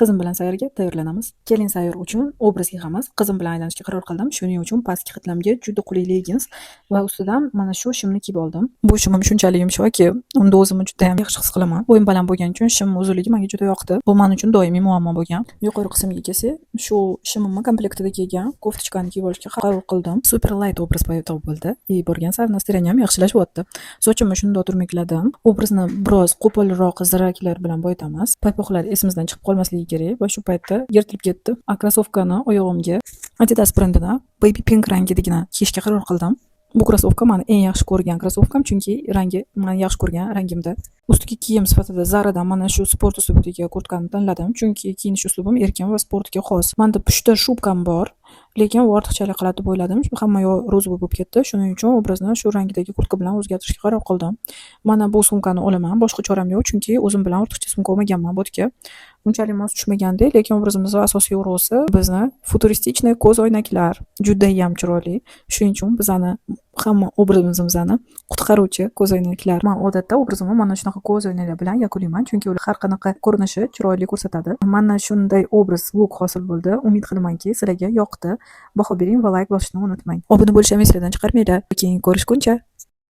Qizim bilan sayrga tayyorlanamiz. Kelin sayr uchun obraz yig'amiz. Qizim bilan aylanishga qaror qildim. Shuning uchun pastki qatlamga juda qulay legins va ustidan mana shu shimni kiyib oldim. Bu shimim shunchalik yumshoqki, unda o'zimni juda ham yaxshi his qilaman. Bo'yim baland bo'lgani uchun shim uzunligi menga juda yoqdi. Bu men uchun doimiy muammo bo'lgan. Yuqori qismga kelsak, shu shimimni komplektida kelgan koftichkani kiyib olishga qaror qildim. Super light obraz paydo bo'ldi. Borgan sari настроением yaxshilashib sochimni shunday turmakladim. Obrazni biroz qo'polroq ziraklar bilan boyitamiz. Paypoqlar esimizdan chiqib qolmasligi kerak va shu paytda yirtilib ketdi. Krossovkani oyog'imga Adidas brendidan baby pink rangidagina kiyishga qaror qildim. Bu krossovka meni eng yaxshi ko'rgan krossovkam, chunki rangi men yaxshi ko'rgan rangimda. Ustiga kiyim sifatida Zara'dan mana shu sport uslubidagi kurtkani tanladim, chunki kiyinish uslubim erkin va sportga xos. Menda pushta shubkam bor, lekin u ortiqchalik qiladi deb o'yladim. Hamma yoq ro'zg'or bo'lib ketdi. Shuning uchun obrazni shu rangdagi kurtka bilan o'zgartirishga qaror qildim. Mana bu sumkani olaman, boshqa choram yo'q, chunki o'zim bilan ortiqcha sumka olmaganman botga. Unchalik mos tushmaganda, lekin obrazimizning asosiy urg'usi bizni futuristik ko'z oynaklar juda ham chiroyli. Shuning uchun bizani hamma obrazimizni qutqaruvchi ko'z oynaklar. Men odatda obrazimni mana shunaqa ko'z oynaklar bilan yakunlayman, chunki ular har qanaqa ko'rinishi chiroyli ko'rsatadi. Mana shunday obraz look hosil bo'ldi. Umid qilamanki, sizlarga yoqdi. Baho bering va like bosishni unutmang. Obuna bo'lishni esingizdan chiqarmanglar. Keyin ko'rishguncha.